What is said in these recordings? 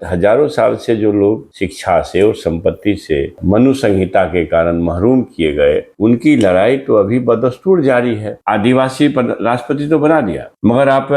हजारों साल से जो लोग शिक्षा से और संपत्ति से मनु संहिता के कारण महरूम किए गए, उनकी लड़ाई तो अभी बदस्तूर जारी है। आदिवासी राष्ट्रपति तो बना दिया, मगर आप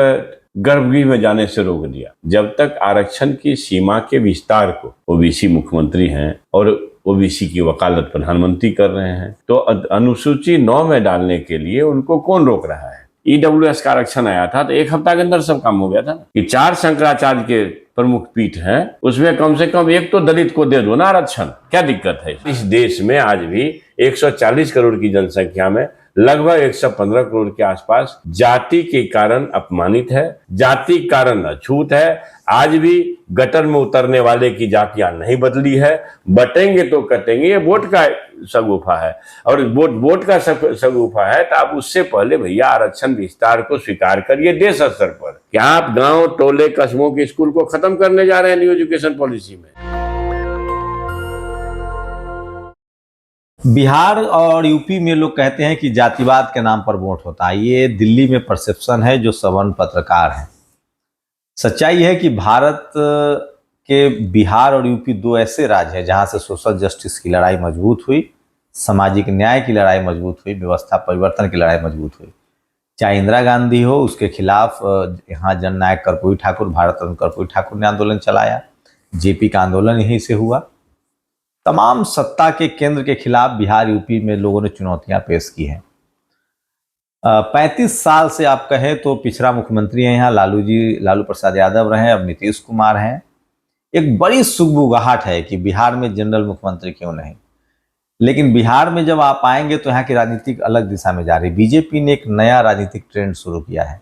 गर्भगृह में जाने से रोक दिया। जब तक आरक्षण की सीमा के विस्तार को ओबीसी मुख्यमंत्री हैं और ओबीसी की वकालत प्रधानमंत्री कर रहे हैं, तो अनुसूची 9 में डालने के लिए उनको कौन रोक रहा है? ईडब्ल्यूएस का आरक्षण आया था तो 1 हफ्ता के अंदर सब काम हो गया था कि 4 शंकराचार्य के प्रमुख पीठ हैं, उसमें कम से कम एक तो दलित को दे दो ना आरक्षण। क्या दिक्कत है? इस देश में आज भी 140 करोड़ की जनसंख्या में लगभग 115 करोड़ के आसपास जाति के कारण अपमानित है, जाति कारण अछूत है। आज भी गटर में उतरने वाले की जातियां नहीं बदली है। बटेंगे तो कटेंगे, ये वोट का सगुफा है, और वोट का सगुफा है तो आप उससे पहले भैया आरक्षण विस्तार को स्वीकार करिए देश स्तर पर। क्या आप गांव टोले कस्बों के स्कूल को खत्म करने जा रहे हैं न्यू एजुकेशन पॉलिसी में? बिहार और यूपी में लोग कहते हैं कि जातिवाद के नाम पर वोट होता है। ये दिल्ली में परसेप्शन है जो सवर्ण पत्रकार हैं। सच्चाई है कि भारत के बिहार और यूपी 2 ऐसे राज्य हैं जहां से सोशल जस्टिस की लड़ाई मजबूत हुई, सामाजिक न्याय की लड़ाई मजबूत हुई, व्यवस्था परिवर्तन की लड़ाई मजबूत हुई। चाहे इंदिरा गांधी हो, उसके खिलाफ यहाँ जननायक कर्पूरी ठाकुर, भारत रत्न कर्पूरी ठाकुर ने आंदोलन चलाया। जेपी का आंदोलन यहीं से हुआ। तमाम सत्ता के केंद्र के खिलाफ बिहार यूपी में लोगों ने चुनौतियां पेश की हैं। 35 साल से आप कहें तो पिछड़ा मुख्यमंत्री हैं यहाँ लालू प्रसाद यादव रहे, अब नीतीश कुमार हैं। एक बड़ी सुगबुगाहट है कि बिहार में जनरल मुख्यमंत्री क्यों नहीं। लेकिन बिहार में जब आप आएंगे तो यहाँ की राजनीतिक अलग दिशा में जा रही। बीजेपी ने एक नया राजनीतिक ट्रेंड शुरू किया है।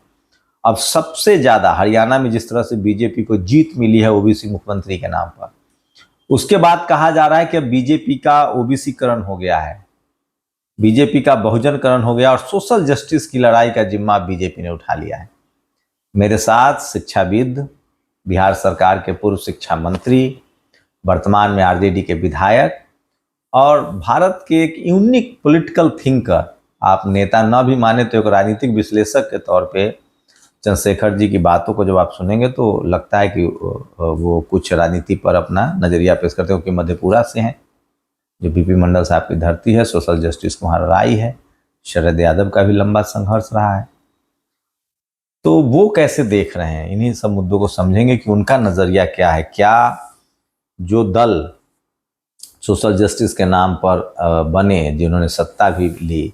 अब सबसे ज्यादा हरियाणा में जिस तरह से बीजेपी को जीत मिली है ओबीसी मुख्यमंत्री के नाम पर, उसके बाद कहा जा रहा है कि अब बीजेपी का ओबीसीकरण हो गया है, बीजेपी का बहुजनकरण हो गया और सोशल जस्टिस की लड़ाई का जिम्मा बीजेपी ने उठा लिया है। मेरे साथ शिक्षाविद, बिहार सरकार के पूर्व शिक्षा मंत्री, वर्तमान में आरजेडी के विधायक और भारत के एक यूनिक पॉलिटिकल थिंकर, आप नेता न भी माने तो एक राजनीतिक विश्लेषक के तौर पे चंद्रशेखर जी की बातों को जब आप सुनेंगे तो लगता है कि वो कुछ राजनीति पर अपना नजरिया पेश करते हैं, क्योंकि मधेपुरा से हैं, जो बीपी मंडल साहब की धरती है, सोशल जस्टिस को वहाँ लड़ाई है, शरद यादव का भी लंबा संघर्ष रहा है। तो वो कैसे देख रहे हैं, इन्हीं सब मुद्दों को समझेंगे कि उनका नजरिया क्या है। क्या जो दल सोशल जस्टिस के नाम पर बने, जिन्होंने सत्ता भी ली,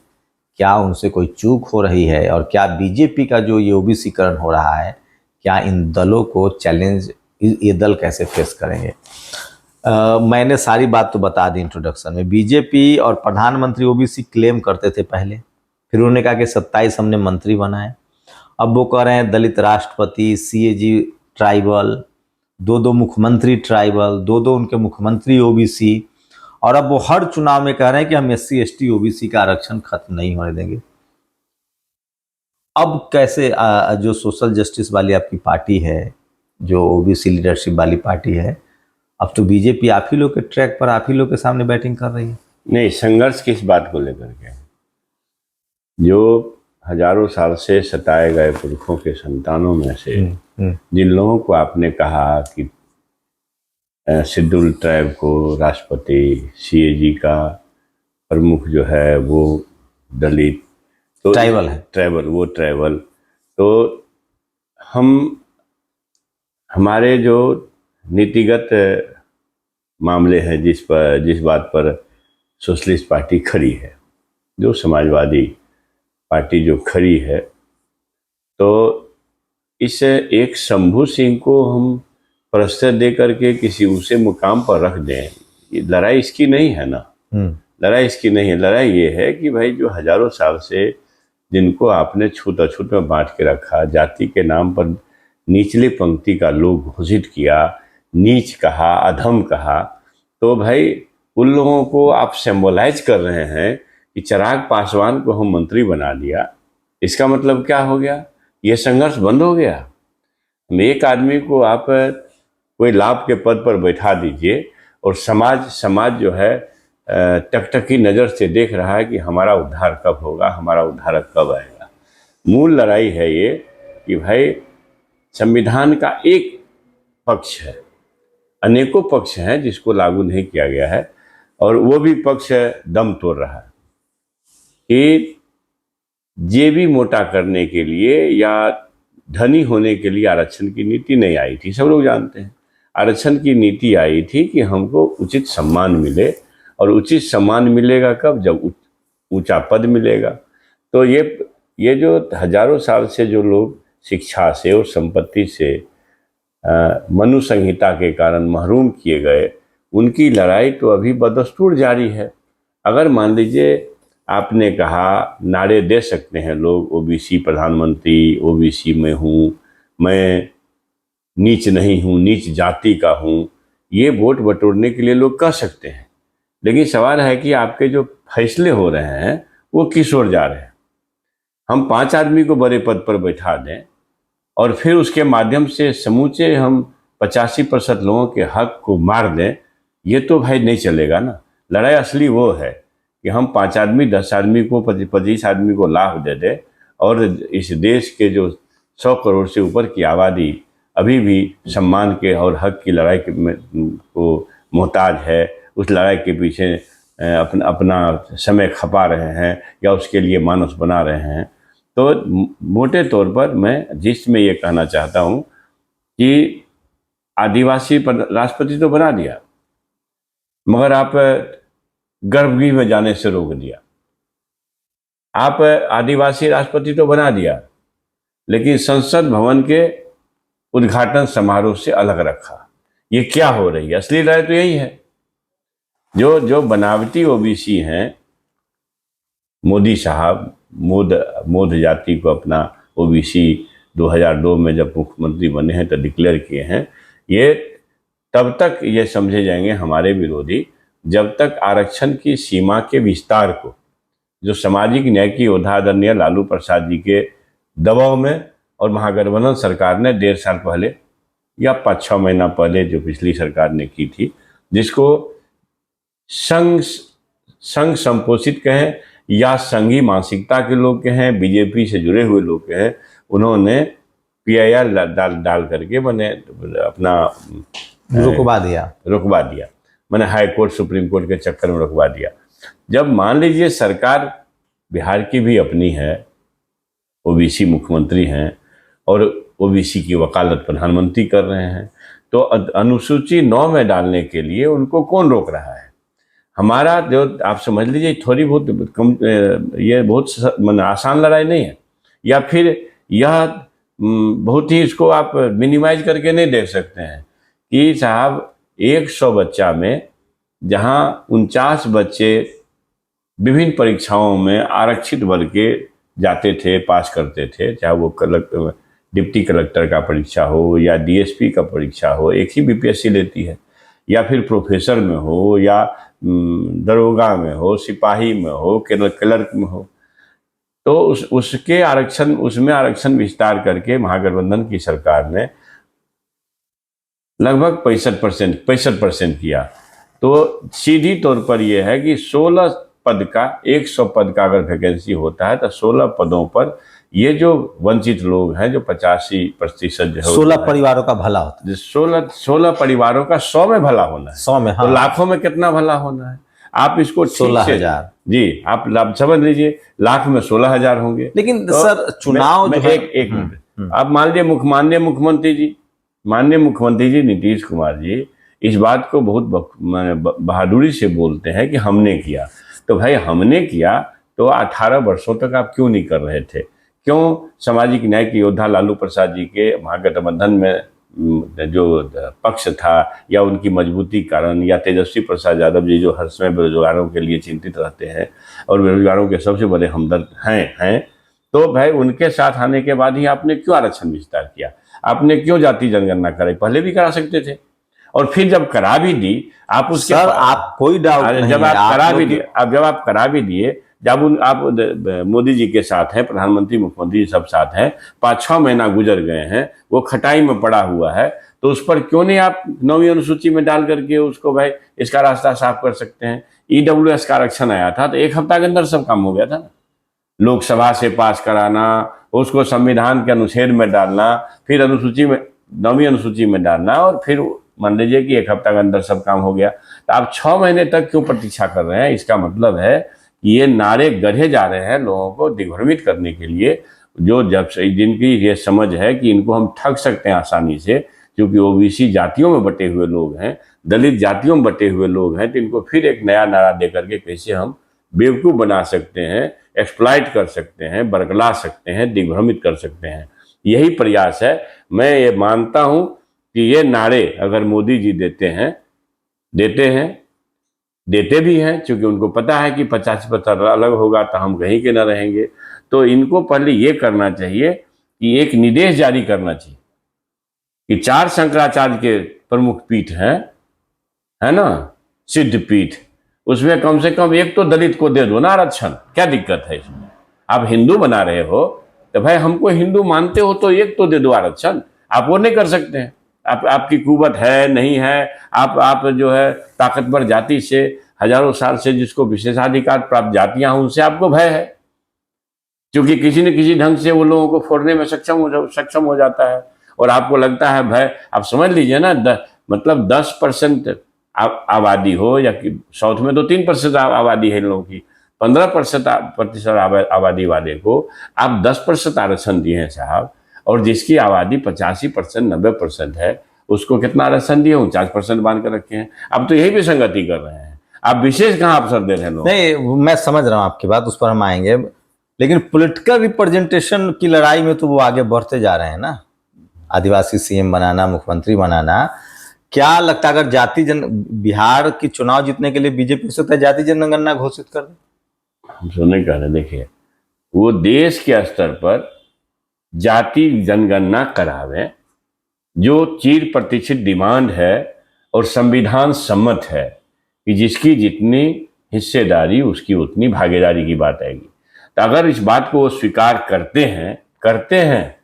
क्या उनसे कोई चूक हो रही है, और क्या बीजेपी का जो ये ओबीसीकरण हो रहा है, क्या इन दलों को चैलेंज, ये दल कैसे फेस करेंगे। मैंने सारी बात तो बता दी इंट्रोडक्शन में। बीजेपी और प्रधानमंत्री ओबीसी क्लेम करते थे पहले, फिर उन्होंने कहा कि 27 हमने मंत्री बनाए। अब वो कह रहे हैं दलित राष्ट्रपति, सीएजी ट्राइबल, 2 मुख्यमंत्री ट्राइबल, 2 उनके मुख्यमंत्री ओबीसी, और अब वो हर चुनाव में कह रहे हैं कि हम SC ST ओबीसी का आरक्षण खत्म नहीं होने देंगे। अब कैसे जो सोशल जस्टिस वाली आपकी पार्टी है, जो ओबीसी लीडरशिप वाली पार्टी है, अब तो बीजेपी आप ही लोग के ट्रैक पर, आप ही लोग के सामने बैटिंग कर रही है। नहीं, संघर्ष किस बात को लेकर के? जो हजारों साल से सताए गए पुरखों के संतानों में से जिन लोगों को आपने कहा कि शेड्यूल ट्राइब को राष्ट्रपति, सीएजी का प्रमुख जो है वो दलित, तो ट्राइबल है, वो ट्राइबल, तो हमारे जो नीतिगत मामले हैं जिस बात पर सोशलिस्ट पार्टी खड़ी है, जो समाजवादी पार्टी जो खड़ी है, तो इस एक शंभू सिंह को हम प्रस्ताव दे करके किसी ऊंचे मुकाम पर रख दें, ये लड़ाई इसकी नहीं है ना। लड़ाई इसकी नहीं है। लड़ाई ये है कि भाई जो हजारों साल से जिनको आपने छूत अछूत में बांट के रखा, जाति के नाम पर निचली पंक्ति का लोग घोषित किया, नीच कहा, अधम कहा, तो भाई उन लोगों को आप सिंबलाइज कर रहे हैं कि चिराग पासवान को हम मंत्री बना दिया। इसका मतलब क्या हो गया? ये संघर्ष बंद हो गया। एक आदमी को आप कोई लाभ के पद पर बैठा दीजिए और समाज जो है टकटकी नज़र से देख रहा है कि हमारा उद्धार कब होगा, हमारा उद्धारक कब आएगा। मूल लड़ाई है ये कि भाई संविधान का एक पक्ष है अनेकों पक्ष हैं जिसको लागू नहीं किया गया है, और वो भी पक्ष दम तोड़ रहा है कि जेबी मोटा करने के लिए या धनी होने के लिए आरक्षण की नीति नहीं आई थी। सब लोग जानते हैं आरक्षण की नीति आई थी कि हमको उचित सम्मान मिले, और उचित सम्मान मिलेगा कब? जब ऊंचा पद मिलेगा। तो ये जो हजारों साल से जो लोग शिक्षा से और संपत्ति से मनु संहिता के कारण महरूम किए गए, उनकी लड़ाई तो अभी बदस्तूर जारी है। अगर मान लीजिए आपने कहा, नारे दे सकते हैं लोग, ओबीसी प्रधानमंत्री, ओबीसी में हूँ, मैं नीच नहीं हूँ, नीच जाति का हूँ, ये वोट बटोरने के लिए लोग कह सकते हैं। लेकिन सवाल है कि आपके जो फैसले हो रहे हैं वो किस ओर जा रहे हैं। हम 5 आदमी को बड़े पद पर बैठा दें और फिर उसके माध्यम से समूचे हम 85% लोगों के हक को मार दें, ये तो भाई नहीं चलेगा ना। लड़ाई असली वो है कि हम 5 आदमी 10 आदमी को 25 आदमी को लाभ दे दें, और इस देश के जो 100 करोड़ से ऊपर की आबादी अभी भी सम्मान के और हक की लड़ाई को मोहताज है, उस लड़ाई के पीछे अपना समय खपा रहे हैं या उसके लिए मानस बना रहे हैं। तो मोटे तौर पर मैं जिसमें ये कहना चाहता हूँ कि आदिवासी राष्ट्रपति तो बना दिया, मगर आप गर्भगृह में जाने से रोक दिया। आप आदिवासी राष्ट्रपति तो बना दिया, लेकिन संसद भवन के उद्घाटन समारोह से अलग रखा। ये क्या हो रही है? असली लड़ाई तो यही है। जो बनावटी ओबीसी हैं, मोदी साहब मोद जाति को अपना ओबीसी 2002 में जब मुख्यमंत्री बने हैं तो डिक्लेयर किए हैं, ये तब तक ये समझे जाएंगे हमारे विरोधी जब तक आरक्षण की सीमा के विस्तार को, जो सामाजिक न्याय की योद्धा आदरणीय लालू प्रसाद जी के दबाव में और महागठबंधन सरकार ने 1.5 साल पहले या 5-6 महीना पहले जो पिछली सरकार ने की थी, जिसको संघ संपोषित कहें या संघी मानसिकता के लोग कहें, बीजेपी से जुड़े हुए लोग कहें, उन्होंने PIR डाल करके मैंने अपना रुकवा दिया, मैंने हाई कोर्ट सुप्रीम कोर्ट के चक्कर में रुकवा दिया। जब मान लीजिए सरकार बिहार की भी अपनी है, ओबीसी मुख्यमंत्री हैं और ओबीसी की वकालत प्रधानमंत्री कर रहे हैं, तो अनुसूची 9 में डालने के लिए उनको कौन रोक रहा है? हमारा जो आप समझ लीजिए थोड़ी बहुत कम, ये बहुत आसान लड़ाई नहीं है, या फिर यह बहुत ही इसको आप मिनिमाइज करके नहीं देख सकते हैं कि साहब 100 बच्चा में जहां 49 बच्चे विभिन्न परीक्षाओं में आरक्षित वर्ग के जाते थे, पास करते थे, चाहे वो डिप्टी कलेक्टर का परीक्षा हो या DSP का परीक्षा हो, एक ही BPSC लेती है, या फिर प्रोफेसर में हो या दरोगा में हो, सिपाही में हो, क्लर्क में हो, तो उसके उसमें आरक्षण विस्तार करके महागठबंधन की सरकार ने लगभग 65% किया। तो सीधी तौर पर यह है कि 16 पद का 100 पद का अगर वैकेंसी होता है तो 16 पदों पर ये जो वंचित लोग हैं, जो 85% जो 16 परिवारों का भला होता है, 16 परिवारों का 100 में भला होना है, 100 में, हाँ, तो लाखों में कितना भला होना है? आप इसको 16,000 जी आप समझ लीजिए, लाख में 16,000 होंगे। लेकिन तो सर चुनाव जो है, एक मिनट, आप मान लीजिए माननीय मुख्यमंत्री जी नीतीश कुमार जी इस बात को बहुत बहादुरी से बोलते हैं कि हमने किया। तो भाई हमने किया तो 18 वर्षों तक आप क्यों नहीं कर रहे थे? क्यों सामाजिक न्याय की योद्धा लालू प्रसाद जी के महागठबंधन में जो पक्ष था या उनकी मजबूती कारण, या तेजस्वी प्रसाद यादव जी जो हर समय बेरोजगारों के लिए चिंतित रहते हैं और बेरोजगारों के सबसे बड़े हमदर्द हैं, तो भाई उनके साथ आने के बाद ही आपने क्यों आरक्षण विस्तार किया? आपने क्यों जाति जनगणना कराई? पहले भी करा सकते थे, और फिर जब करा भी दी आप उसके सर आप कोई डाउट नहीं, जब आप करा भी दिए, जब आप करा भी दिए, जब आप मोदी जी के साथ हैं, प्रधानमंत्री मुख्यमंत्री सब साथ हैं, 5-6 महीना गुजर गए हैं, वो खटाई में पड़ा हुआ है, तो उस पर क्यों नहीं आप 9वीं अनुसूची में डाल करके उसको भाई इसका रास्ता साफ कर सकते हैं? EWS का आरक्षण आया था तो 1 हफ्ता के अंदर सब काम हो गया था ना। लोकसभा से पास कराना, उसको संविधान के अनुच्छेद में डालना, फिर अनुसूची में 9वीं अनुसूची में डालना, और फिर मान लीजिए कि एक हफ्ता के अंदर सब काम हो गया, तो आप 6 महीने तक क्यों प्रतीक्षा कर रहे हैं? इसका मतलब है कि ये नारे गढ़े जा रहे हैं लोगों को दिग्भ्रमित करने के लिए, जो जब से जिनकी ये समझ है कि इनको हम ठग सकते हैं आसानी से, क्योंकि ओबीसी जातियों में बटे हुए लोग हैं, दलित जातियों में बटे हुए लोग हैं, तो इनको फिर एक नया नारा देकर के कैसे हम बेवकूफ़ बना सकते हैं, एक्सप्लॉइट कर सकते हैं, बरगला सकते हैं, दिग्भ्रमित कर सकते हैं, यही प्रयास है। मैं ये मानता हूं कि ये नारे अगर मोदी जी देते भी हैं, क्योंकि उनको पता है कि 50% अलग होगा तो हम कहीं के न रहेंगे, तो इनको पहले ये करना चाहिए कि एक निर्देश जारी करना चाहिए कि 4 शंकराचार्य के प्रमुख पीठ हैं, है ना, सिद्ध पीठ, उसमें कम से कम एक तो दलित को दे दो ना आरक्षण। क्या दिक्कत है इसमें? आप हिंदू बना रहे हो तो भाई हमको हिंदू मानते हो तो एक तो दे दो आरक्षण। आप वो नहीं कर सकते हैं। आपकी कुवत है नहीं है, आप जो है ताकतवर जाति से हजारों साल से जिसको विशेषाधिकार प्राप्त जातियां हैं उनसे आपको भय है, क्योंकि किसी न किसी ढंग से वो लोगों को फोड़ने में सक्षम हो जाता है, और आपको लगता है भय। आप समझ लीजिए ना, मतलब 10% आबादी हो, या साउथ में तो 3% आबादी है इन लोगों की, 15% आबादी वाले को आप 10% आरक्षण दिए हैं साहब, और जिसकी आबादी 85% 90% है उसको कितना आरक्षण दिए? 49% बांध कर रखे हैं। अब तो यही भी संगति कर रहे हैं। आप विशेष कहाँ अवसर दे रहे हैं लोग? नहीं, मैं समझ रहा हूं आपकी बात, उस पर हम आएंगे, लेकिन पॉलिटिकल रिप्रेजेंटेशन की लड़ाई में तो वो आगे बढ़ते जा रहे हैं ना, आदिवासी सीएम बनाना, मुख्यमंत्री बनाना। क्या लगता है अगर बिहार की चुनाव जीतने के लिए बीजेपी हो सकता है जाति जनगणना घोषित कर दे? हम सुनने कह रहे, देखिए वो देश के स्तर पर जाति जनगणना करावे, जो चिर प्रतीक्षित डिमांड है और संविधान सम्मत है कि जिसकी जितनी हिस्सेदारी उसकी उतनी भागीदारी की बात आएगी। तो अगर इस बात को वो स्वीकार करते हैं,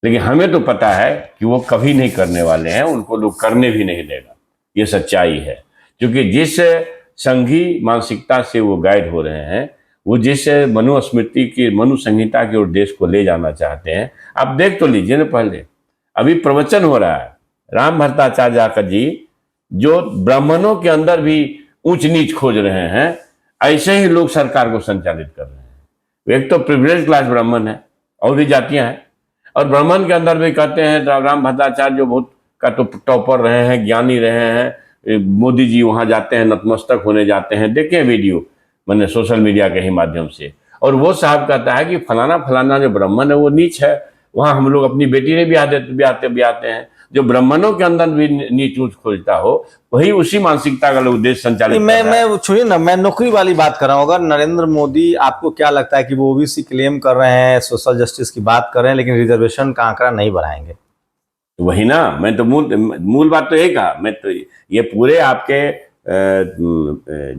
लेकिन हमें तो पता है कि वो कभी नहीं करने वाले हैं, उनको लोग करने भी नहीं देगा, ये सच्चाई है। क्योंकि जिस संघी मानसिकता से वो गाइड हो रहे हैं, वो जिस मनुस्मृति की, मनु संहिता की ओर देश को ले जाना चाहते हैं, आप देख तो लीजिए ना। पहले अभी प्रवचन हो रहा है, राम भट्टाचार्य जी जो ब्राह्मणों के अंदर भी ऊंच नीच खोज रहे हैं, ऐसे ही लोग सरकार को संचालित कर रहे हैं। एक तो प्रिविलेज क्लास ब्राह्मण है और भी जातियां हैं, और ब्राह्मण के अंदर भी कहते हैं राम भट्टाचार्य जो बहुत का तो टॉपर रहे हैं, ज्ञानी रहे हैं, मोदी जी वहां जाते हैं, नतमस्तक होने जाते हैं, देखे वीडियो मैंने सोशल मीडिया के ही माध्यम से, और वो साहब कहता है कि फलाना जो ब्राह्मण है वो नीच है, वहां हम लोग अपनी बेटी ने भी आते हैं। जो ब्राह्मणों के अंदर भी नीच ऊंच खोजता हो, वही उसी मानसिकता का लोग देश संचालित कर रहा है। मैं छोड़िए ना, मैं नौकरी वाली बात कर रहा हूँ। अगर नरेंद्र मोदी, आपको क्या लगता है कि वो ओबीसी क्लेम कर रहे हैं, सोशल जस्टिस की बात कर रहे हैं, लेकिन रिजर्वेशन का आंकड़ा नहीं बढ़ाएंगे? तो वही ना, मैं तो मूल बात तो यही कहा। मैं तो ये पूरे आपके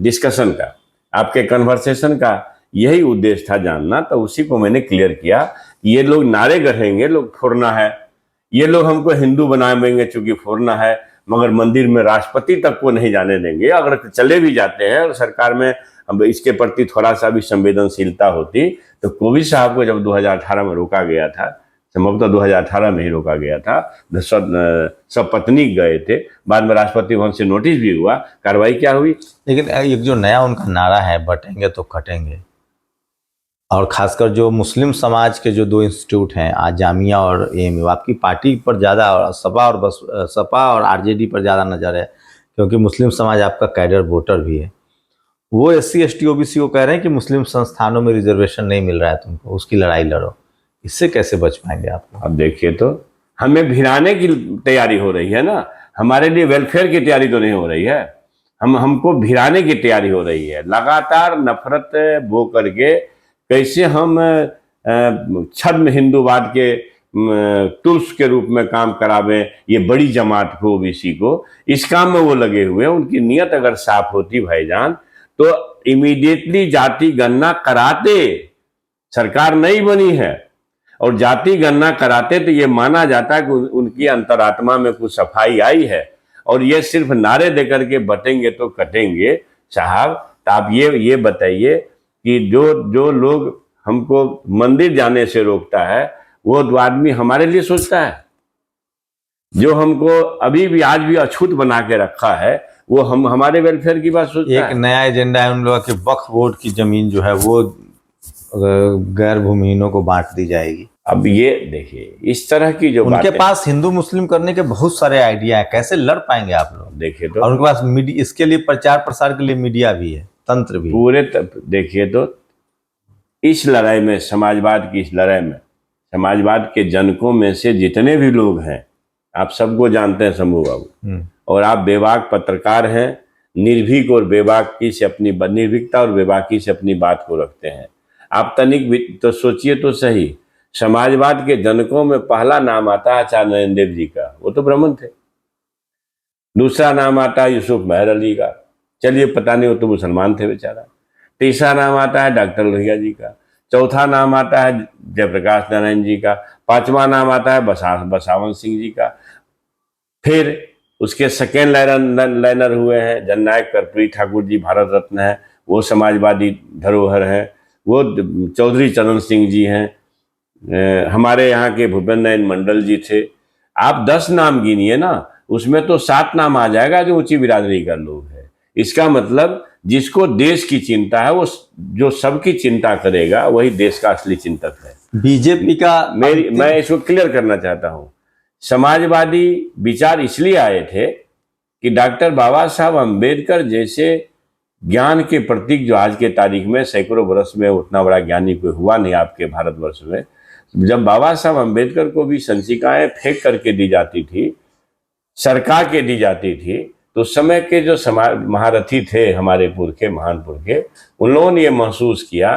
डिस्कशन का, आपके कन्वर्सेशन का यही उद्देश्य था जानना, तो उसी को मैंने क्लियर किया कि ये लोग नारे गढ़ेंगे, लोग फोड़ना है, ये लोग हमको हिंदू बनाएंगे चूंकि फोड़ना है, मगर मंदिर में राष्ट्रपति तक को नहीं जाने देंगे। अगर चले भी जाते हैं और सरकार में अब इसके प्रति थोड़ा सा भी संवेदनशीलता होती, तो कोविंद साहब को जब 2018 में रोका गया था, संभवतः 2018 में ही रोका गया था, सब पत्नी गए थे, बाद में राष्ट्रपति भवन से नोटिस भी हुआ, कार्रवाई क्या हुई। लेकिन एक जो नया उनका नारा है, बटेंगे तो कटेंगे, और खासकर जो मुस्लिम समाज के जो 2 इंस्टीट्यूट हैं, आज जामिया और एएमयू, आपकी पार्टी पर ज़्यादा, सपा और आरजेडी पर ज़्यादा नज़र है, क्योंकि मुस्लिम समाज आपका कैडर वोटर भी है। वो SC ST OBC को कह रहे हैं कि मुस्लिम संस्थानों में रिजर्वेशन नहीं मिल रहा है तुमको, उसकी लड़ाई लड़ो। इससे कैसे बच पाएंगे आप? अब देखिए, तो हमें भिड़ाने की तैयारी हो रही है ना, हमारे लिए वेलफेयर की तैयारी तो नहीं हो रही है, हमको भिड़ाने की तैयारी हो रही है। लगातार नफरत बो करके कैसे हम छद्म हिंदूवाद के टूल्स के रूप में काम करावें ये बड़ी जमात को, ओबीसी को, इस काम में वो लगे हुए हैं। उनकी नीयत अगर साफ होती भाईजान, तो इमीडिएटली जाति गणना कराते। सरकार नहीं बनी है और जाति गणना कराते तो ये माना जाता कि उनकी अंतरात्मा में कुछ सफाई आई है, और ये सिर्फ नारे देकर के बटेंगे तो कटेंगे। साहब, तो आप ये बताइए कि जो लोग हमको मंदिर जाने से रोकता है, वो आदमी हमारे लिए सोचता है? जो हमको अभी भी आज भी अछूत बना के रखा है, वो हम हमारे वेलफेयर की बात सोचता एक है। नया एजेंडा है उन लोगों की, वक्फ बोर्ड की जमीन जो है वो गैर भूमिहीनों को बांट दी जाएगी। अब ये देखिए, इस तरह की जो उनके बातें, पास हिंदू मुस्लिम करने के बहुत सारे आइडिया है, कैसे लड़ पाएंगे आप लोग? देखिए और तो उनके पास मीडिया, इसके लिए प्रचार प्रसार के लिए मीडिया भी है, तंत्र भी है। पूरे देखिए तो इस लड़ाई में, समाजवाद की इस लड़ाई में, समाजवाद के जनकों में से जितने भी लोग हैं, आप सबको जानते हैं शंभू बाबू, और आप बेबाक पत्रकार हैं, निर्भीक और बेबाकी से अपनी निर्भीकता और बेबाकी से अपनी बात को रखते हैं। आप तनिक तो सोचिए तो सही, समाजवाद के जनकों में पहला नाम आता है आचार्य नरेंद्र देव जी का, वो तो ब्राह्मण थे। दूसरा नाम आता है यूसुफ मेहर अली का, चलिए पता नहीं, वो तो मुसलमान थे बेचारा। तीसरा नाम आता है डॉक्टर लोहिया जी का। चौथा नाम आता है जयप्रकाश नारायण जी का। पांचवा नाम आता है बसावन सिंह जी का। फिर उसके सेकेंड लाइनर हुए हैं जननायक कर्पूरी ठाकुर जी, भारत रत्न है, वो समाजवादी धरोहर है। वो चौधरी चरण सिंह जी हैं, हमारे यहाँ के भूपेंद्र नारायण मंडल जी थे। आप 10 नाम गिनिए ना, उसमें तो 7 नाम आ जाएगा जो ऊंची बिरादरी का लोग है। इसका मतलब जिसको देश की चिंता है, वो जो सबकी चिंता करेगा वही देश का असली चिंतक है। बीजेपी का मैं इसको क्लियर करना चाहता हूं, समाजवादी विचार इसलिए आए थे कि डॉक्टर बाबा साहब अंबेडकर जैसे ज्ञान के प्रतीक, जो आज के तारीख में सैकड़ों वर्ष में उतना बड़ा ज्ञानी कोई हुआ नहीं आपके भारतवर्ष में, जब बाबा साहब अंबेडकर को भी संचिकाएं फेंक करके दी जाती थी, सरका के दी जाती थी, तो उस समय के जो महारथी थे, हमारे पुरखे, महान पुरखे, उन लोगों ने ये महसूस किया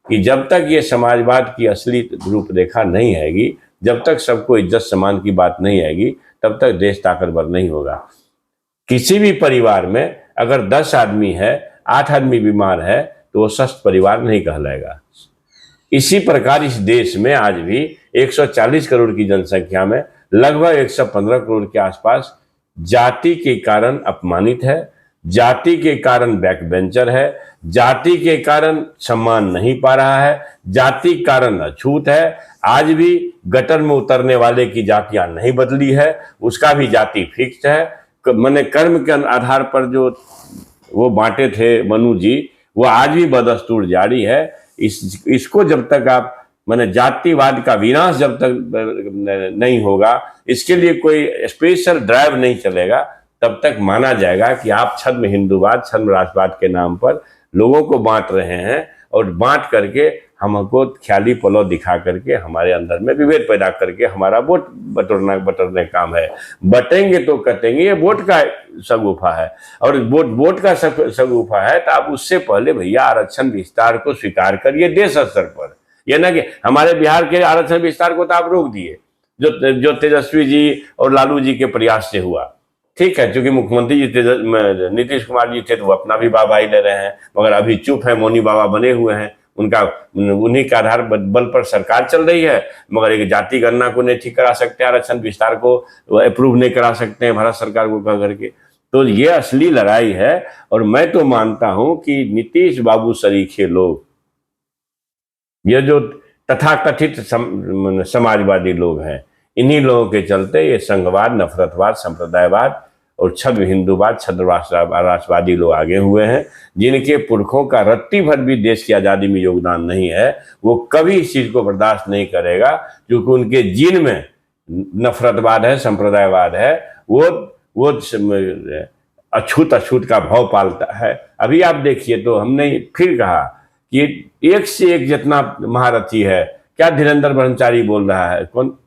कि जब तक ये समाजवाद की असली रूपरेखा नहीं आएगी, जब तक सबको इज्जत सम्मान की बात नहीं आएगी, तब तक देश ताकतवर नहीं होगा। किसी भी परिवार में अगर 10 आदमी है, 8 आदमी बीमार है, तो वो स्वस्थ परिवार नहीं कहलाएगा। इसी प्रकार इस देश में आज भी 140 करोड़ की जनसंख्या में लगभग 115 करोड़ के आसपास जाति के कारण अपमानित है, जाति के कारण बैकबेंचर है, जाति के कारण सम्मान नहीं पा रहा है, जाति के कारण अछूत है। आज भी गटर में उतरने वाले की जातियां नहीं बदली है, उसका भी जाति फिक्स है। मैंने कर्म के आधार पर जो वो बांटे थे मनु जी, वो आज भी बदस्तूर जारी है। इसको जब तक आप, मैंने जातिवाद का विनाश जब तक नहीं होगा, इसके लिए कोई स्पेशल ड्राइव नहीं चलेगा, तब तक माना जाएगा कि आप छद्म हिंदूवाद, छद्म राष्ट्रवाद के नाम पर लोगों को बांट रहे हैं, और बांट करके हमको ख्याली पलव दिखा करके हमारे अंदर में विभेद पैदा करके हमारा वोट बटोरने काम है। बटेंगे तो कटेंगे, ये वोट का सगुफा है, और वोट का सगुफा है, तो आप उससे पहले भैया आरक्षण विस्तार को स्वीकार करिए देश स्तर पर। यह ना कि हमारे बिहार के आरक्षण विस्तार को तो आप रोक दिए, जो तेजस्वी जी और लालू जी के प्रयास से हुआ। ठीक है, क्योंकि मुख्यमंत्री जी नीतीश कुमार जी थे, तो वो अपना भी वाहवाही ले रहे हैं, मगर अभी चुप है, मौनी बाबा बने हुए हैं। उन्हीं के आधार बल पर सरकार चल रही है, मगर एक जाति गणना को नहीं ठीक करा सकते, आरक्षण विस्तार को अप्रूव नहीं करा सकते हैं भारत सरकार को कह करके। तो ये असली लड़ाई है। और मैं तो मानता हूं कि नीतीश बाबू सरीखे लोग, ये जो तथाकथित समाजवादी लोग हैं, इन्हीं लोगों के चलते ये संघवाद, नफरतवाद, संप्रदायवाद और छद्म हिंदूवाद, छद्म राष्ट्रवादी लोग आगे हुए हैं, जिनके पुरखों का रत्ती भर भी देश की आज़ादी में योगदान नहीं है। वो कभी इस चीज़ को बर्दाश्त नहीं करेगा, क्योंकि उनके जीन में नफरतवाद है, संप्रदायवाद है, वो अछूत का भाव पालता है। अभी आप देखिए, तो हमने फिर कहा कि एक से एक जितना महारथी है, क्या धीरेन्द्र ब्रह्मचारी बोल रहा है, कौन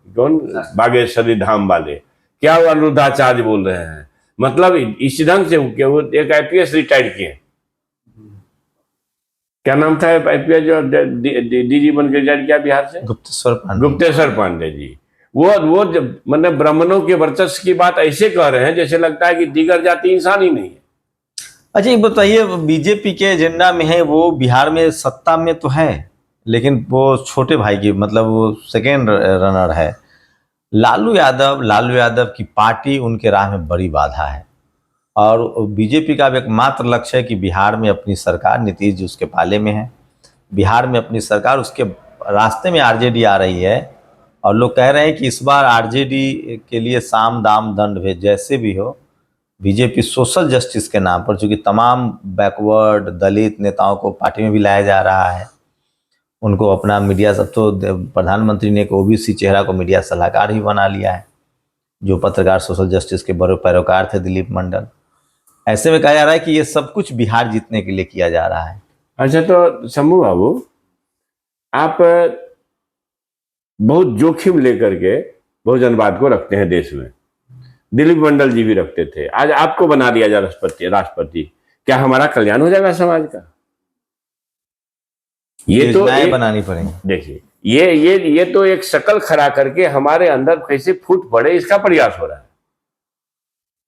बागेश्वरी धाम वाले, क्या वो अनिरुद्धाचार्य बोल रहे हैं, मतलब इस ढंग से वो एक आईपीएस रिटायर्ड किए, क्या नाम था आईपीएस जो डीजी बन के रिटायर्ड किया बिहार से, गुप्तेश्वर पांडे जी। वो मतलब ब्राह्मणों के वर्चस्व की बात ऐसे कह रहे हैं जैसे लगता है कि दीगर जाति इंसान ही नहीं है। अच्छा, ये बताइए, बीजेपी के एजेंडा में है, वो बिहार में सत्ता में तो है, लेकिन वो छोटे भाई की, मतलब वो सेकेंड रनर है। लालू यादव की पार्टी उनके राह में बड़ी बाधा है, और बीजेपी का एकमात्र लक्ष्य है कि बिहार में अपनी सरकार, नीतीश जी उसके पाले में है, बिहार में अपनी सरकार, उसके रास्ते में आरजेडी आ रही है, और लोग कह रहे हैं कि इस बार आरजेडी के लिए साम दाम दंड भेद जैसे भी हो, बीजेपी सोशल जस्टिस के नाम पर, चूंकि तमाम बैकवर्ड दलित नेताओं को पार्टी में भी लाया जा रहा है, उनको अपना मीडिया, सब तो प्रधानमंत्री ने एक ओबीसी चेहरा को मीडिया सलाहकार ही बना लिया है, जो पत्रकार सोशल जस्टिस के बड़े पैरोकार थे दिलीप मंडल। ऐसे में कहा जा रहा है कि ये सब कुछ बिहार जीतने के लिए किया जा रहा है। अच्छा, तो शंभू बाबू, आप बहुत जोखिम लेकर के बहुजनवाद को रखते हैं देश में, दिलीप मंडल जी भी रखते थे, आज आपको बना दिया जाए राष्ट्रपति, क्या हमारा कल्याण हो जाएगा समाज का? ये तो बनानी पड़ेगी। देखिए, ये तो एक शकल खड़ा करके हमारे अंदर कैसे फूट पड़े इसका प्रयास हो रहा है।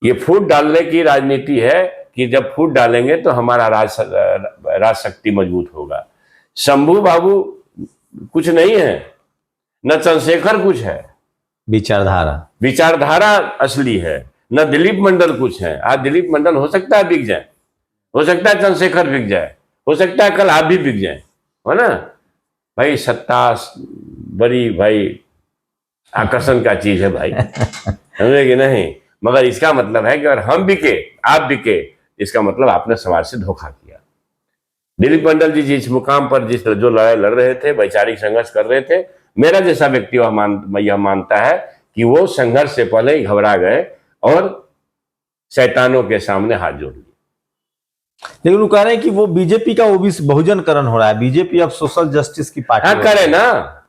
ये फूट डालने की राजनीति है कि जब फूट डालेंगे तो हमारा राज शक्ति मजबूत होगा। शंभू बाबू कुछ नहीं है, न चंद्रशेखर कुछ है, विचारधारा असली है, न दिलीप मंडल कुछ है। आज दिलीप मंडल हो सकता है बिक जाए, हो सकता है चंद्रशेखर बिक जाए, हो सकता है कल आप भी बिक जाए, है ना भाई? सत्ता बड़ी भाई आकर्षण का चीज है भाई, समझे कि नहीं? मगर इसका मतलब है कि अगर हम बिके, आप बिके, इसका मतलब आपने समाज से धोखा किया। दिलीप मंडल जी जिस मुकाम पर जो लड़ाई लड़ रहे थे, वैचारिक संघर्ष कर रहे थे, मेरा जैसा व्यक्ति यह मानता है कि वो संघर्ष से पहले ही घबरा गए और शैतानों के सामने हाथ जोड़ लिए। लेकिन वो कह रहे हैं कि वो बीजेपी का ओबीसी बहुजनकरण हो रहा है, बीजेपी अब सोशल जस्टिस की पार्टी। हाँ, करे ना,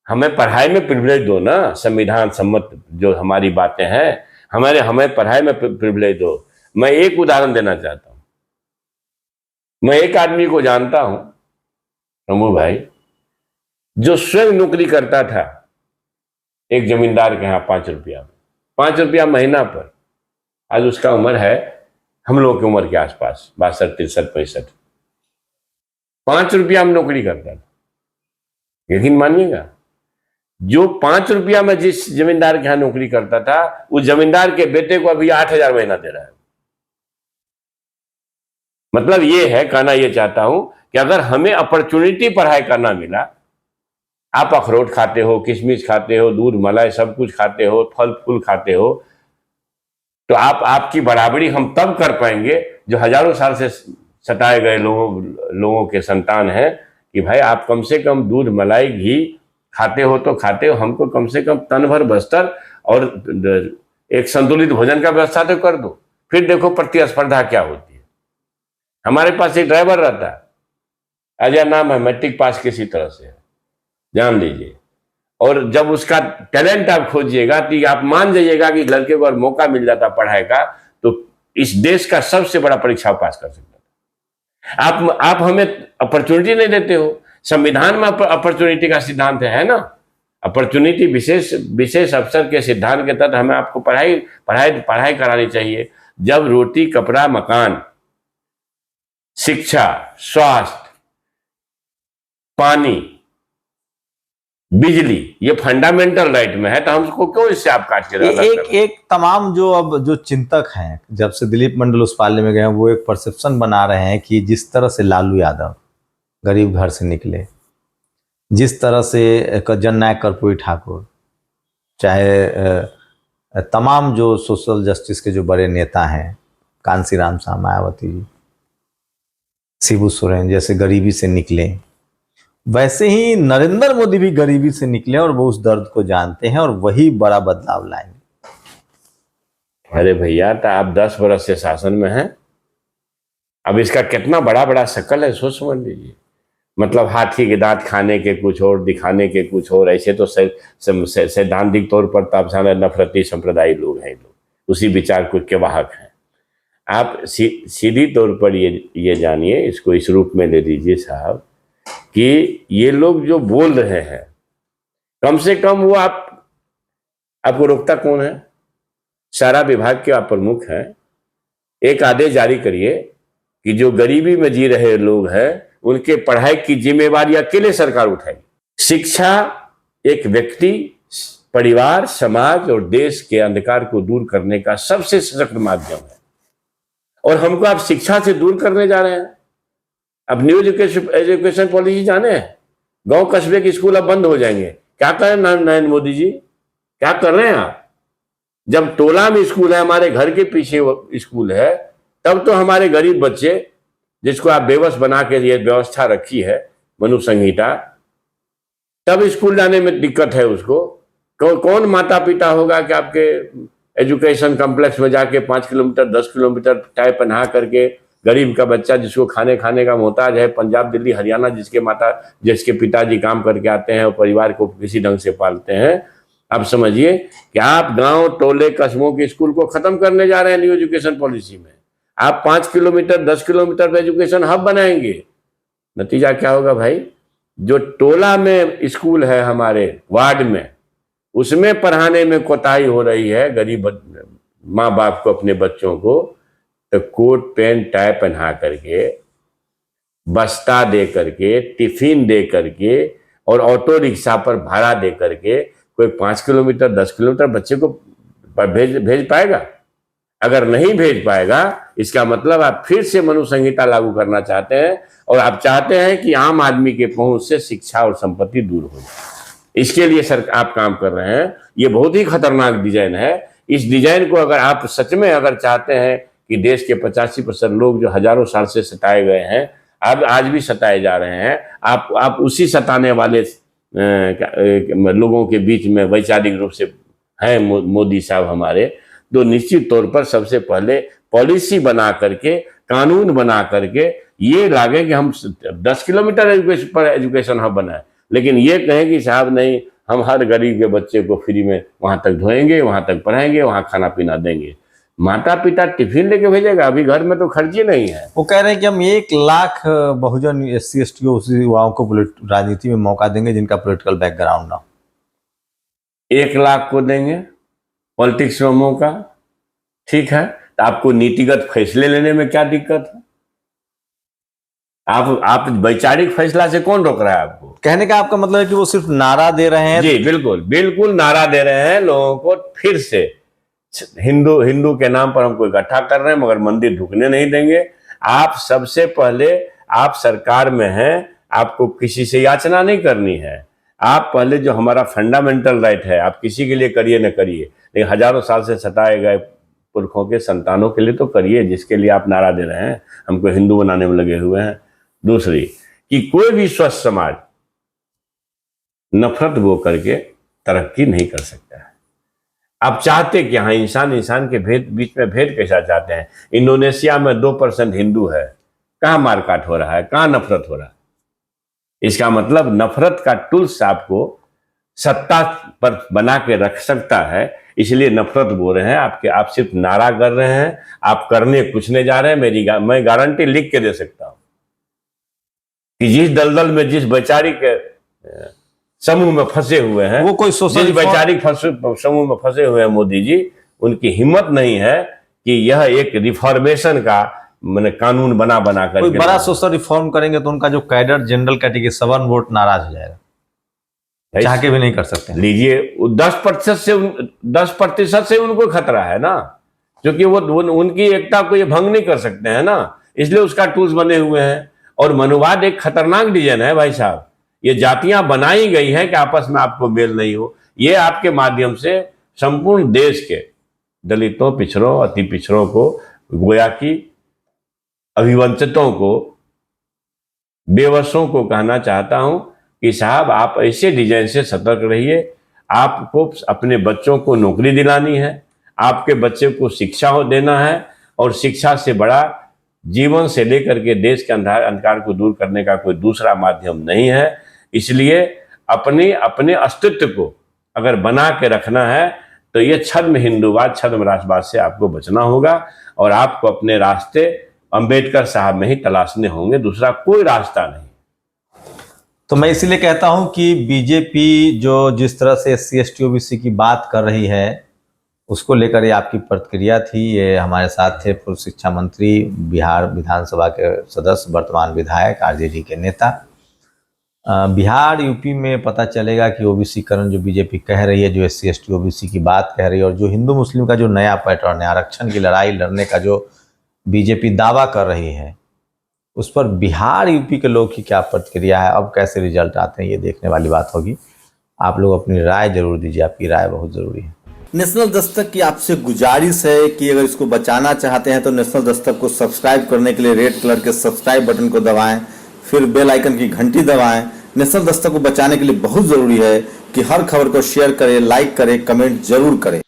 हमें पढ़ाई में प्रिविलेज दो ना, संविधान सम्मत जो हमारी बातें हैं, हमें पढ़ाई में प्रिविलेज दो। मैं एक उदाहरण देना चाहता हूं। मैं एक आदमी को जानता हूं, शंभू भाई, जो स्वयं नौकरी करता था एक जमींदार के यहाँ 5 रुपया महीना पर। आज उसका उम्र है हम लोगों की उम्र के आसपास, 62, 63, 65। 5 रुपया में नौकरी करता था। यकीन मानिएगा, जो 5 रुपया में जिस जमींदार के यहाँ नौकरी करता था, उस जमींदार के बेटे को अभी 8,000 महीना दे रहा है। मतलब ये है, कहना ये चाहता हूं कि अगर हमें अपॉर्चुनिटी पढ़ाई करना मिला, आप अखरोट खाते हो, किशमिश खाते हो, दूध मलाई सब कुछ खाते हो, फल फूल खाते हो, तो आपकी बराबरी हम तब कर पाएंगे जो हजारों साल से सताए गए लोगों के संतान हैं, कि भाई आप कम से कम दूध मलाई घी खाते हो तो खाते हो, हमको कम से कम तन भर बस्तर और एक संतुलित भोजन का व्यवस्था तो कर दो। फिर देखो प्रतिस्पर्धा क्या होती है। हमारे पास एक ड्राइवर रहता है, अजय नाम है, मैट्रिक पास किसी तरह से है, जान लीजिए। और जब उसका टैलेंट आप खोजिएगा तो आप मान जाइएगा कि लड़के को अगर मौका मिल जाता पढ़ाई का, तो इस देश का सबसे बड़ा परीक्षा पास कर सकता था। आप हमें अपॉर्चुनिटी नहीं देते हो। संविधान में अपॉर्चुनिटी का सिद्धांत है ना, अपॉर्चुनिटी विशेष अवसर के सिद्धांत के तहत हमें आपको पढ़ाई करानी चाहिए। जब रोटी, कपड़ा, मकान, शिक्षा, स्वास्थ्य, पानी, बिजली, ये फंडामेंटल राइट में है, तो हमको क्यों इससे आप काट के एक तमाम जो चिंतक हैं, जब से दिलीप मंडल उस पार्ले में गए, वो एक परसेप्शन बना रहे हैं कि जिस तरह से लालू यादव गरीब घर से निकले, जिस तरह से जननायक कर्पूरी ठाकुर, चाहे तमाम जो सोशल जस्टिस के जो बड़े नेता हैं, कांसीराम साहब, मायावती जी, शिबू सोरेन, जैसे गरीबी से निकले, वैसे ही नरेंद्र मोदी भी गरीबी से निकले और वो उस दर्द को जानते हैं और वही बड़ा बदलाव लाएंगे। अरे भैया, तो आप 10 वर्ष से शासन में हैं, अब इसका कितना बड़ा शकल है, सोच समझ लीजिए। मतलब हाथी के दांत खाने के कुछ और, दिखाने के कुछ और। ऐसे तो सैद्धांतिक तौर पर तो सारे नफरती संप्रदाय लोग हैं, लोग उसी विचार कुछ के वाहक हैं। आप सीधी तौर पर ये जानिए, इसको इस रूप में ले लीजिए साहब, कि ये लोग जो बोल रहे हैं, कम से कम वो आपको रोकता कौन है? सारा विभाग के आप प्रमुख हैं। एक आदेश जारी करिए कि जो गरीबी में जी रहे लोग हैं, उनके पढ़ाई की जिम्मेवारी अकेले सरकार उठाएगी। शिक्षा एक व्यक्ति, परिवार, समाज और देश के अंधकार को दूर करने का सबसे सशक्त माध्यम है, और हमको आप शिक्षा से दूर करने जा रहे हैं। अब न्यू एजुकेशन पॉलिसी जाने हैं, गांव कस्बे के स्कूल अब बंद हो जाएंगे। क्या कर रहे हैं नरेंद्र मोदी जी, क्या कर रहे हैं आप? जब टोला में स्कूल है, हमारे घर के पीछे स्कूल है, तब तो हमारे गरीब बच्चे, जिसको आप बेबस बना के लिए व्यवस्था रखी है मनु संहिता, तब स्कूल जाने में दिक्कत है उसको। कौन माता पिता होगा कि आपके एजुकेशन कॉम्प्लेक्स में जाके 5 किलोमीटर 10 किलोमीटर टाई पहना करके गरीब का बच्चा, जिसको खाने का मोहताज है, पंजाब दिल्ली हरियाणा, जिसके पिताजी काम करके आते हैं और परिवार को किसी ढंग से पालते हैं, आप समझिए कि आप गांव टोले कस्बों के स्कूल को खत्म करने जा रहे हैं न्यू एजुकेशन पॉलिसी में। आप 5 किलोमीटर 10 किलोमीटर पे एजुकेशन हब बनाएंगे। नतीजा क्या होगा भाई? जो टोला में स्कूल है हमारे वार्ड में, उसमें पढ़ाने में कोताही हो रही है गरीब माँ बाप को अपने बच्चों को, तो कोट पैंट टाई पहना करके, बस्ता दे करके, टिफिन दे करके और ऑटो रिक्शा पर भाड़ा दे करके कोई 5 किलोमीटर 10 किलोमीटर बच्चे को भेज पाएगा? अगर नहीं भेज पाएगा, इसका मतलब आप फिर से मनु संहिता लागू करना चाहते हैं और आप चाहते हैं कि आम आदमी के पहुंच से शिक्षा और संपत्ति दूर हो जाए। इसके लिए सर आप काम कर रहे हैं। ये बहुत ही खतरनाक डिजाइन है। इस डिजाइन को अगर आप सच में अगर चाहते हैं कि देश के 85% लोग जो हजारों साल से सताए गए हैं, अब आज भी सताए जा रहे हैं, आप उसी सताने वाले लोगों के बीच में वैचारिक रूप से हैं मोदी साहब हमारे, तो निश्चित तौर पर सबसे पहले पॉलिसी बना करके, कानून बना करके ये लागे कि हम 10 किलोमीटर एजुकेशन हब बनाए, लेकिन ये कहें कि साहब नहीं, हम हर गरीब के बच्चे को फ्री में वहां तक धोएंगे, वहां तक पढ़ाएंगे, वहां खाना पीना देंगे। माता पिता टिफिन लेके भेजेगा? अभी घर में तो खर्ची नहीं है। वो कह रहे हैं कि हम 1 लाख बहुजन SC ST युवाओं को राजनीति में मौका देंगे जिनका पॉलिटिकल बैकग्राउंड ना हो। 1 लाख को देंगे पॉलिटिक्स में मौका, ठीक है, तो आपको नीतिगत फैसले लेने में क्या दिक्कत है? आप वैचारिक फैसला से कौन रोक रहा है आपको? कहने का आपका मतलब है कि वो सिर्फ नारा दे रहे हैं? जी बिल्कुल बिल्कुल, नारा दे रहे हैं लोगों को, फिर से हिंदू के नाम पर हमको इकट्ठा कर रहे हैं, मगर मंदिर ढुकने नहीं देंगे। आप सबसे पहले, आप सरकार में हैं, आपको किसी से याचना नहीं करनी है। आप पहले जो हमारा फंडामेंटल राइट है, आप किसी के लिए करिए न करिए, लेकिन हजारों साल से सताए गए पुरखों के संतानों के लिए तो करिए, जिसके लिए आप नारा दे रहे हैं, हमको हिंदू बनाने में लगे हुए हैं। दूसरी कि कोई भी स्वस्थ समाज नफरत बो करके तरक्की नहीं कर सकता है। आप चाहते कि हाँ, इंसान के बीच में भेद कैसा चाहते हैं? इंडोनेशिया में 2% हिंदू है, कहाँ मारकाट हो रहा है, कहाँ नफरत हो रहा है? इसका मतलब नफरत का टूल्स आपको सत्ता पर बना के रख सकता है, इसलिए नफरत बोल रहे हैं। आप सिर्फ नारा कर रहे हैं, आप करने कुछ नहीं जा रहे हैं। मैं गारंटी लिख के दे सकता हूं कि जिस दलदल में, जिस वैचारिक समूह में फंसे हुए हैं, वो कोई सोशल जिस वैचारिक समूह में फंसे हुए हैं मोदी जी, उनकी हिम्मत नहीं है कि यह एक रिफॉर्मेशन का मैंने कानून बना कर कोई बड़ा सोशल रिफॉर्म करेंगे तो उनका जो कैडर जनरल कैटेगरी 7 वोट नाराज हो जाएगा, चाह के भी नहीं कर सकते। लीजिए, 10% से उनको खतरा है ना, क्योंकि वो उनकी एकता को ये भंग नहीं कर सकते हैं ना, इसलिए उसका टूल्स बने हुए हैं। और मनुवाद एक खतरनाक डिजाइन है भाई साहब। ये जातियां बनाई गई हैं कि आपस में आपको मेल नहीं हो। ये आपके माध्यम से संपूर्ण देश के दलितों, पिछड़ों, अति पिछड़ों को, गोया की अभिवंचितों को, बेवसों को कहना चाहता हूं कि साहब, आप ऐसे डिजाइन से सतर्क रहिए। आपको अपने बच्चों को नौकरी दिलानी है, आपके बच्चे को शिक्षा देना है, और शिक्षा से बड़ा जीवन से लेकर के देश के अंधकार को दूर करने का कोई दूसरा माध्यम नहीं है। इसलिए अपने अस्तित्व को अगर बना के रखना है तो ये छद्म हिंदूवाद, छद्म राष्ट्रवाद से आपको बचना होगा, और आपको अपने रास्ते अंबेडकर साहब में ही तलाशने होंगे, दूसरा कोई रास्ता नहीं। तो मैं इसीलिए कहता हूं कि बीजेपी जो जिस तरह से SC ST OBC की बात कर रही है, उसको लेकर ये आपकी प्रतिक्रिया थी। ये हमारे साथ थे पूर्व शिक्षा मंत्री, बिहार विधानसभा के सदस्य, वर्तमान विधायक, RJD के नेता। बिहार यूपी में पता चलेगा कि OBCकरण जो बीजेपी कह रही है, जो SC ST OBC की बात कह रही है, और जो हिंदू मुस्लिम का जो नया पैटर्न है, आरक्षण की लड़ाई लड़ने का जो बीजेपी दावा कर रही है, उस पर बिहार यूपी के लोग की क्या प्रतिक्रिया है, अब कैसे रिजल्ट आते हैं, ये देखने वाली बात होगी। आप लोग अपनी राय जरूर दीजिए, आपकी राय बहुत जरूरी है। नेशनल दस्तक की आपसे गुजारिश है कि अगर इसको बचाना चाहते हैं तो नेशनल दस्तक को सब्सक्राइब करने के लिए रेड कलर के सब्सक्राइब बटन को दबाएं, फिर बेल आइकन की घंटी दबाएं। नेशनल दस्तक को बचाने के लिए बहुत जरूरी है कि हर खबर को शेयर करें, लाइक करें, कमेंट जरूर करें।